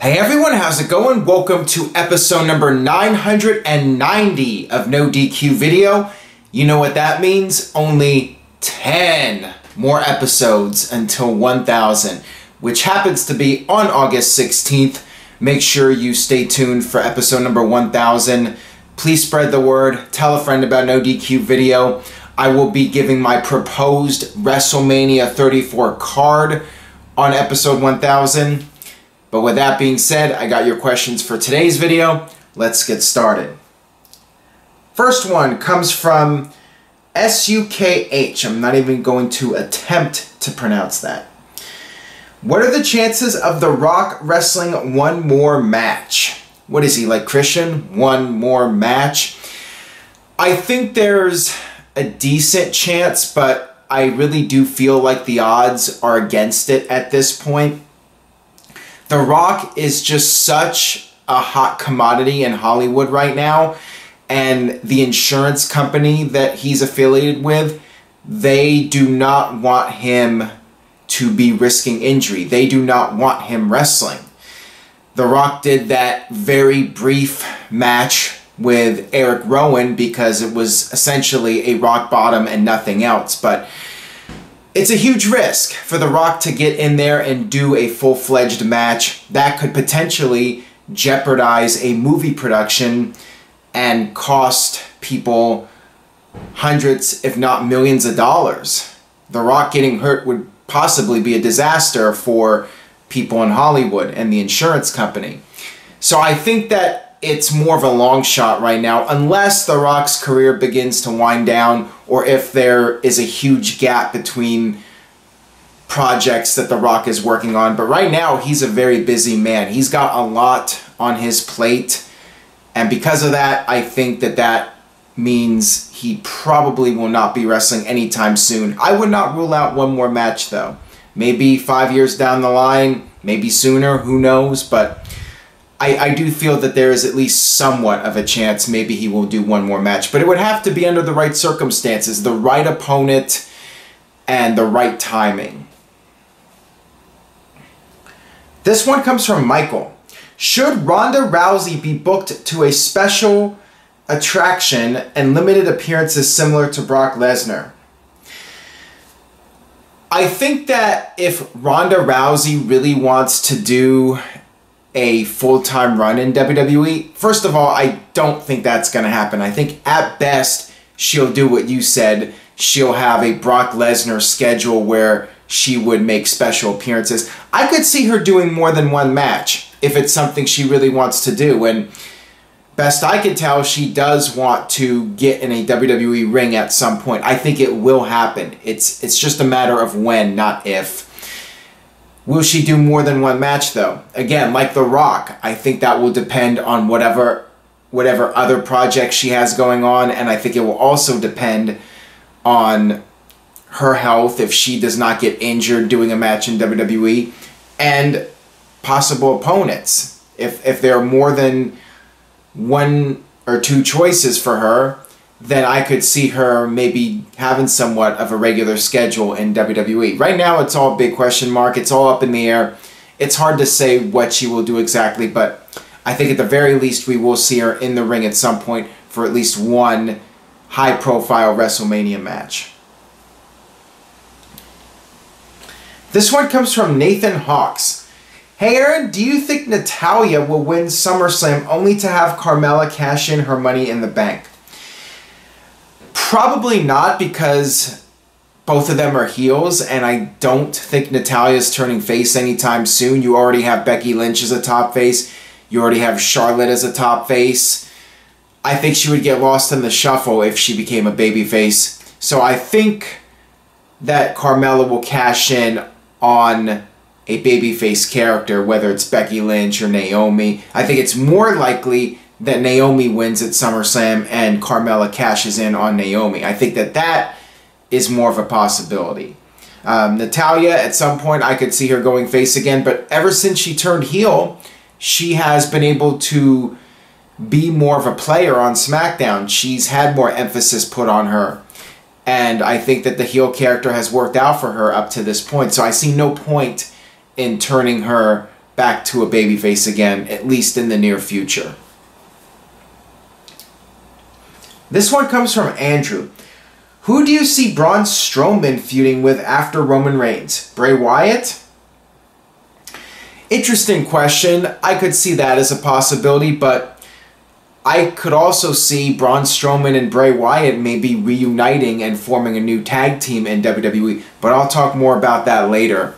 Hey everyone, how's it going? Welcome to episode number 990 of NoDQ Video. You know what that means? Only 10 more episodes until 1000, which happens to be on August 16th. Make sure you stay tuned for episode number 1000. Please spread the word. Tell a friend about NoDQ Video. I will be giving my proposed WrestleMania 34 card on episode 1000. But with that being said, I got your questions for today's video. Let's get started. First one comes from SUKH. I'm not even going to attempt to pronounce that. What are the chances of The Rock wrestling one more match? What is he, like Christian? One more match? I think there's a decent chance, but I really do feel like the odds are against it at this point. The Rock is just such a hot commodity in Hollywood right now, and the insurance company that he's affiliated with, they do not want him to be risking injury. They do not want him wrestling. The Rock did that very brief match with Eric Rowan because it was essentially a rock bottom and nothing else, but it's a huge risk for The Rock to get in there and do a full-fledged match that could potentially jeopardize a movie production and cost people hundreds, if not millions of dollars. The Rock getting hurt would possibly be a disaster for people in Hollywood and the insurance company. So I think that it's more of a long shot right now, unless The Rock's career begins to wind down or if there is a huge gap between projects that The Rock is working on. But right now, he's a very busy man. He's got a lot on his plate. And because of that, I think that that means he probably will not be wrestling anytime soon. I would not rule out one more match, though. Maybe 5 years down the line, maybe sooner, who knows, but I do feel that there is at least somewhat of a chance maybe he will do one more match. But it would have to be under the right circumstances, the right opponent, and the right timing. This one comes from Michael. Should Ronda Rousey be booked to a special attraction and limited appearances similar to Brock Lesnar? I think that if Ronda Rousey really wants to do a full-time run in WWE, first of all, I don't think that's going to happen. I think at best, she'll do what you said. She'll have a Brock Lesnar schedule where she would make special appearances. I could see her doing more than one match if it's something she really wants to do. And best I can tell, she does want to get in a WWE ring at some point. I think it will happen. It's just a matter of when, not if. Will she do more than one match, though? Again, like The Rock, I think that will depend on whatever other projects she has going on, and I think it will also depend on her health if she does not get injured doing a match in WWE, and possible opponents. If there are more than one or two choices for her, then I could see her maybe having somewhat of a regular schedule in WWE. Right now, it's all a big question mark. It's all up in the air. It's hard to say what she will do exactly, but I think at the very least, we will see her in the ring at some point for at least one high-profile WrestleMania match. This one comes from Nathan Hawks. Hey Aaron, do you think Natalya will win SummerSlam only to have Carmella cash in her Money in the Bank? Probably not, because both of them are heels, and I don't think Natalya's turning face anytime soon. You already have Becky Lynch as a top face. You already have Charlotte as a top face. I think she would get lost in the shuffle if she became a babyface. So I think that Carmella will cash in on a babyface character, whether it's Becky Lynch or Naomi. I think it's more likely that Naomi wins at SummerSlam and Carmella cashes in on Naomi. I think that that is more of a possibility. Natalya, at some point, I could see her going face again, but ever since she turned heel, she has been able to be more of a player on SmackDown. She's had more emphasis put on her. And I think that the heel character has worked out for her up to this point. So I see no point in turning her back to a babyface again, at least in the near future. This one comes from Andrew. Who do you see Braun Strowman feuding with after Roman Reigns? Bray Wyatt? Interesting question. I could see that as a possibility, but I could also see Braun Strowman and Bray Wyatt maybe reuniting and forming a new tag team in WWE, but I'll talk more about that later.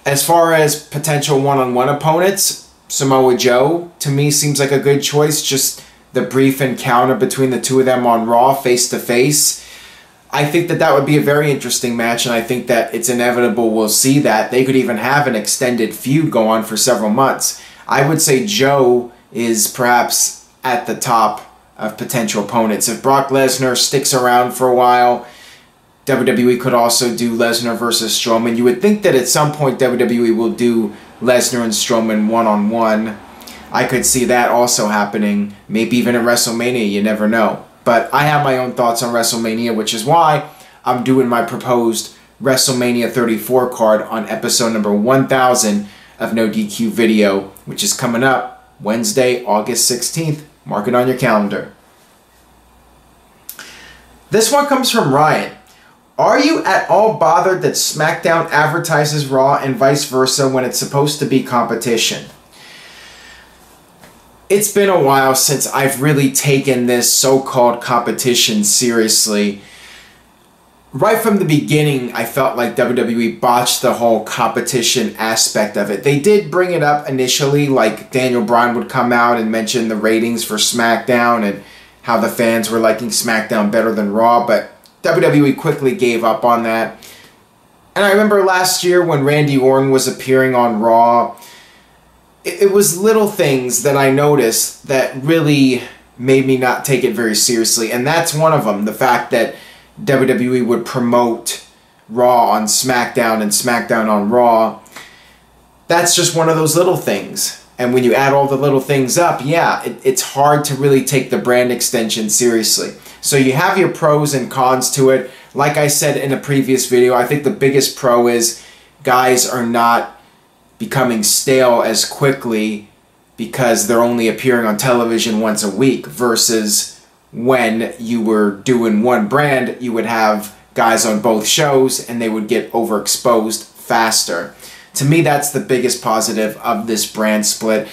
As far as potential one-on-one opponents, Samoa Joe, to me, seems like a good choice. Just the brief encounter between the two of them on Raw, face-to-face. I think that that would be a very interesting match, and I think that it's inevitable we'll see that. They could even have an extended feud go on for several months. I would say Joe is perhaps at the top of potential opponents. If Brock Lesnar sticks around for a while, WWE could also do Lesnar versus Strowman. You would think that at some point WWE will do Lesnar and Strowman one-on-one. I could see that also happening, maybe even at WrestleMania, you never know. But I have my own thoughts on WrestleMania, which is why I'm doing my proposed WrestleMania 34 card on episode number 1000 of NoDQ video, which is coming up Wednesday, August 16th. Mark it on your calendar. This one comes from Ryan. Are you at all bothered that SmackDown advertises Raw and vice versa when it's supposed to be competition? It's been a while since I've really taken this so-called competition seriously. Right from the beginning, I felt like WWE botched the whole competition aspect of it. They did bring it up initially, like Daniel Bryan would come out and mention the ratings for SmackDown and how the fans were liking SmackDown better than Raw, but WWE quickly gave up on that. And I remember last year when Randy Orton was appearing on Raw, it was little things that I noticed that really made me not take it very seriously. And that's one of them. The fact that WWE would promote Raw on SmackDown and SmackDown on Raw. That's just one of those little things. And when you add all the little things up, yeah, it's hard to really take the brand extension seriously. So you have your pros and cons to it. Like I said in a previous video, I think the biggest pro is guys are not becoming stale as quickly because they're only appearing on television once a week, versus when you were doing one brand, you would have guys on both shows and they would get overexposed faster. To me, that's the biggest positive of this brand split.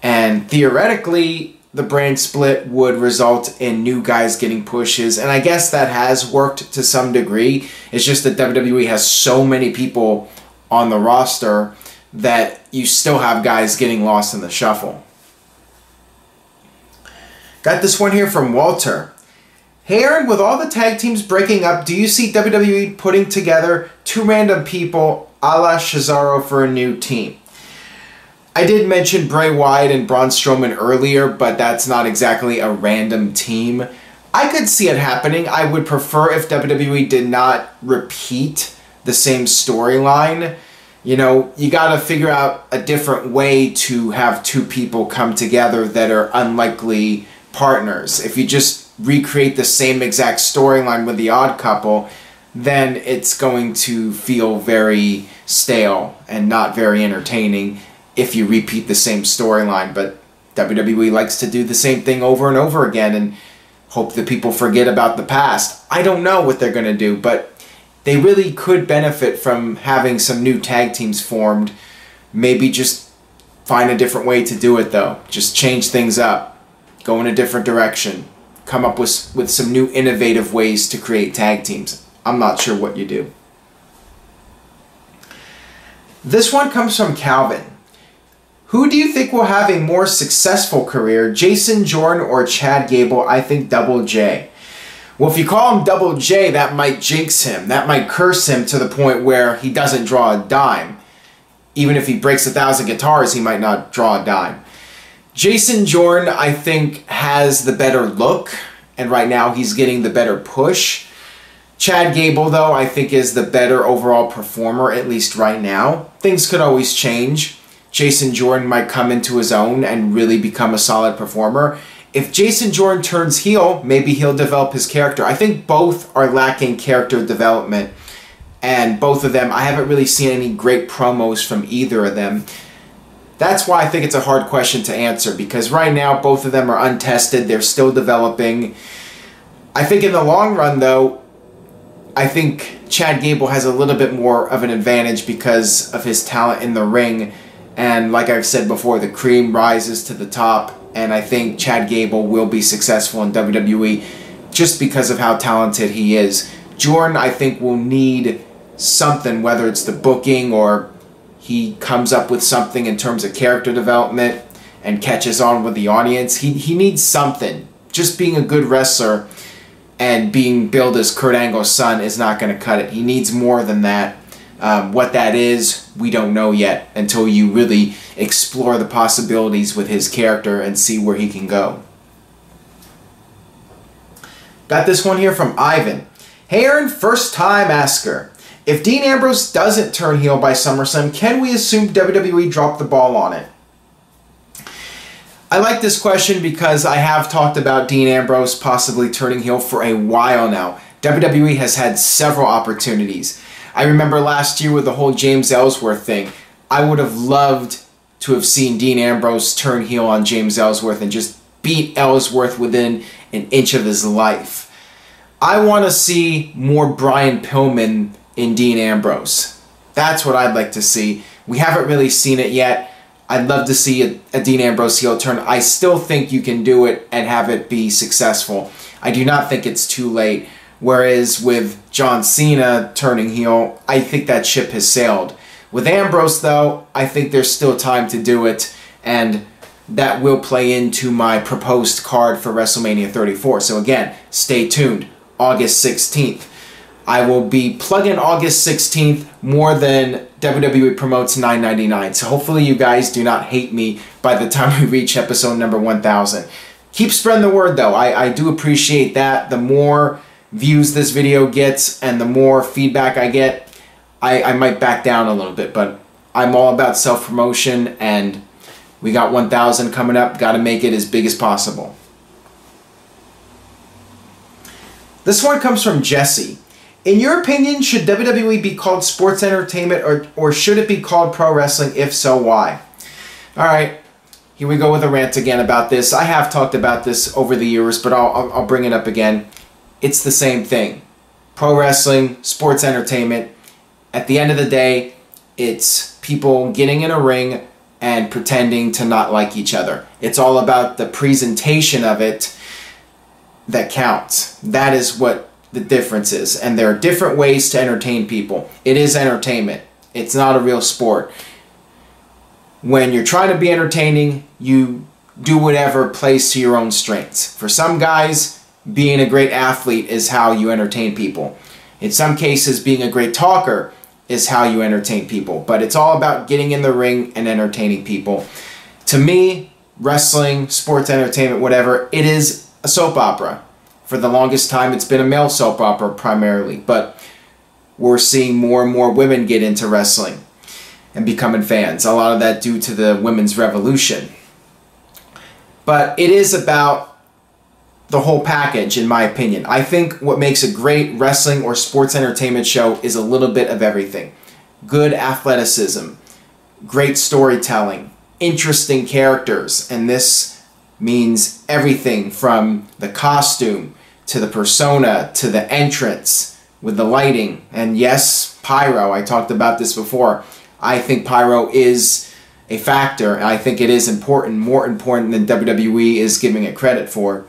And theoretically, the brand split would result in new guys getting pushes. And I guess that has worked to some degree. It's just that WWE has so many people on the roster that you still have guys getting lost in the shuffle. Got this one here from Walter. Hey Aaron, with all the tag teams breaking up, do you see WWE putting together two random people a la Cesaro for a new team? I did mention Bray Wyatt and Braun Strowman earlier, but that's not exactly a random team. I could see it happening. I would prefer if WWE did not repeat the same storyline. You know, you gotta figure out a different way to have two people come together that are unlikely partners. If you just recreate the same exact storyline with the Odd Couple, then it's going to feel very stale and not very entertaining if you repeat the same storyline. But WWE likes to do the same thing over and over again and hope that people forget about the past. I don't know what they're gonna do, but they really could benefit from having some new tag teams formed. Maybe just find a different way to do it though. Just change things up. Go in a different direction. Come up with some new innovative ways to create tag teams. I'm not sure what you do. This one comes from Calvin. Who do you think will have a more successful career, Jason Jordan or Chad Gable? I think Double J. Well, if you call him Double J, that might jinx him. That might curse him to the point where he doesn't draw a dime. Even if he breaks 1,000 guitars, he might not draw a dime. Jason Jordan, I think, has the better look, and right now he's getting the better push. Chad Gable, though, I think is the better overall performer, at least right now. Things could always change. Jason Jordan might come into his own and really become a solid performer. If Jason Jordan turns heel, maybe he'll develop his character. I think both are lacking character development. And both of them, I haven't really seen any great promos from either of them. That's why I think it's a hard question to answer, because right now both of them are untested. They're still developing. I think in the long run, though, I think Chad Gable has a little bit more of an advantage because of his talent in the ring. And like I've said before, the cream rises to the top. And I think Chad Gable will be successful in WWE just because of how talented he is. Jordan, I think, will need something, whether it's the booking or he comes up with something in terms of character development and catches on with the audience. He needs something. Just being a good wrestler and being billed as Kurt Angle's son is not going to cut it. He needs more than that. What that is, we don't know yet until you really explore the possibilities with his character and see where he can go. Got this one here from Ivan. Hey Aaron, first time asker. If Dean Ambrose doesn't turn heel by SummerSlam, can we assume WWE dropped the ball on it? I like this question because I have talked about Dean Ambrose possibly turning heel for a while now. WWE has had several opportunities. I remember last year with the whole James Ellsworth thing. I would have loved to have seen Dean Ambrose turn heel on James Ellsworth and just beat Ellsworth within an inch of his life. I want to see more Brian Pillman in Dean Ambrose. That's what I'd like to see. We haven't really seen it yet. I'd love to see a Dean Ambrose heel turn. I still think you can do it and have it be successful. I do not think it's too late. Whereas with John Cena turning heel, I think that ship has sailed. With Ambrose, though, I think there's still time to do it, and that will play into my proposed card for WrestleMania 34. So again, stay tuned. August 16th. I will be plugging August 16th more than WWE promotes $9.99. So hopefully you guys do not hate me by the time we reach episode number 1000. Keep spreading the word, though. I do appreciate that. The more views this video gets and the more feedback I get, I might back down a little bit. But I'm all about self-promotion, and we got 1000 coming up. Got to make it as big as possible. This one comes from Jesse. In your opinion, should WWE be called sports entertainment or should it be called pro wrestling? If so, why? Alright, here we go with a rant again about this. I have talked about this over the years, but I'll bring it up again. It's the same thing. Pro wrestling, sports entertainment. At the end of the day, it's people getting in a ring and pretending to not like each other. It's all about the presentation of it that counts. That is what the difference is, and there are different ways to entertain people. It is entertainment. It's not a real sport. When you're trying to be entertaining, you do whatever plays to your own strengths. For some guys, being a great athlete is how you entertain people. In some cases, being a great talker is how you entertain people. But it's all about getting in the ring and entertaining people. To me, wrestling, sports entertainment, whatever, it is a soap opera. For the longest time, it's been a male soap opera primarily, but we're seeing more and more women get into wrestling and becoming fans. A lot of that due to the women's revolution. But it is about the whole package, in my opinion. I think what makes a great wrestling or sports entertainment show is a little bit of everything. Good athleticism, great storytelling, interesting characters, and this means everything from the costume to the persona to the entrance with the lighting. And yes, pyro. I talked about this before. I think pyro is a factor, and I think it is important, more important than WWE is giving it credit for.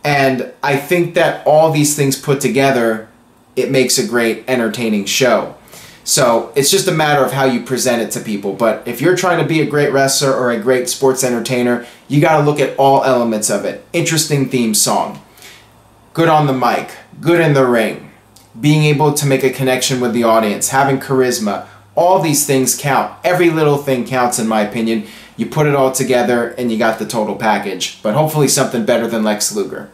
And I think that all these things put together, it makes a great entertaining show. So it's just a matter of how you present it to people. But if you're trying to be a great wrestler or a great sports entertainer, you got to look at all elements of it. Interesting theme song, good on the mic, good in the ring, being able to make a connection with the audience, having charisma. All these things count. Every little thing counts, in my opinion. You put it all together and you got the total package. But hopefully something better than Lex Luger.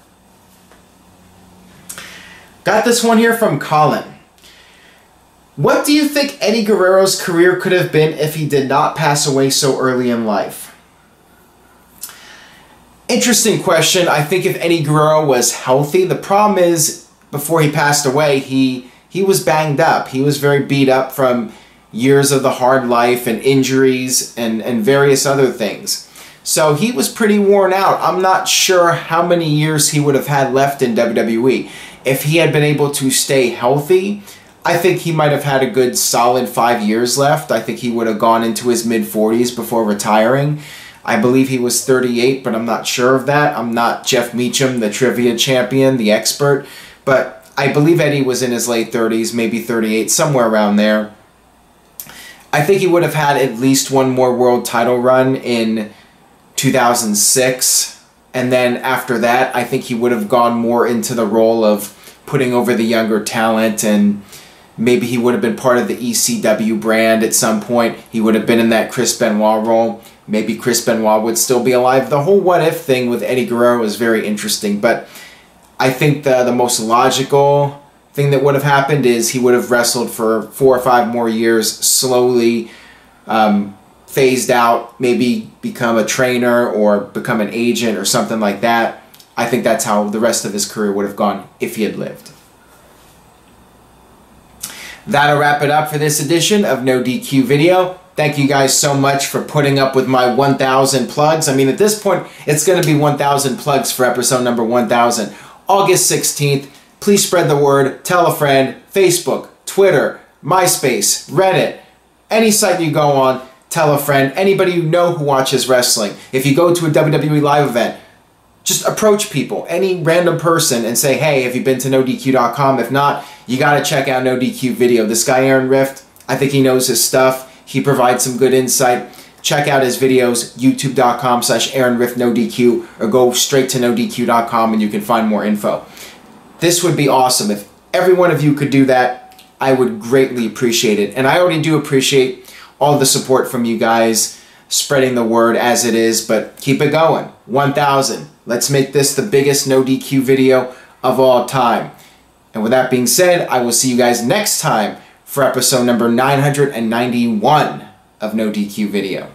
Got this one here from Colin. What do you think Eddie Guerrero's career could have been if he did not pass away so early in life? Interesting question. I think if Eddie Guerrero was healthy, the problem is before he passed away, he was banged up. He was very beat up from years of the hard life and injuries and various other things. So he was pretty worn out. I'm not sure how many years he would have had left in WWE. If he had been able to stay healthy, I think he might have had a good solid 5 years left. I think he would have gone into his mid-40s before retiring. I believe he was 38, but I'm not sure of that. I'm not Jeff Meacham, the trivia champion, the expert, but I believe Eddie was in his late 30s, maybe 38, somewhere around there. I think he would have had at least one more world title run in 2006, and then after that, I think he would have gone more into the role of putting over the younger talent, and maybe he would have been part of the ECW brand at some point. He would have been in that Chris Benoit role. Maybe Chris Benoit would still be alive. The whole what if thing with Eddie Guerrero is very interesting, but I think the most logical thing that would have happened is he would have wrestled for 4 or 5 more years, slowly phased out, maybe become a trainer or become an agent or something like that. I think that's how the rest of his career would have gone if he had lived. That'll wrap it up for this edition of NoDQ Video. Thank you guys so much for putting up with my 1,000 plugs. I mean, at this point, it's going to be 1,000 plugs for episode number 1,000. August 16th, please spread the word, tell a friend, Facebook, Twitter, MySpace, Reddit, any site you go on, tell a friend, anybody you know who watches wrestling. If you go to a WWE live event, just approach people, any random person, and say, hey, have you been to NoDQ.com? If not, you got to check out NoDQ Video. This guy, Aaron Rift, I think he knows his stuff. He provides some good insight. Check out his videos, youtube.com/AaronRiftNoDQ, or go straight to NoDQ.com and you can find more info. This would be awesome. If every one of you could do that, I would greatly appreciate it. And I already do appreciate all the support from you guys, spreading the word as it is, but keep it going. 1,000. Let's make this the biggest NoDQ video of all time. And with that being said, I will see you guys next time for episode number 991 of NoDQ Video.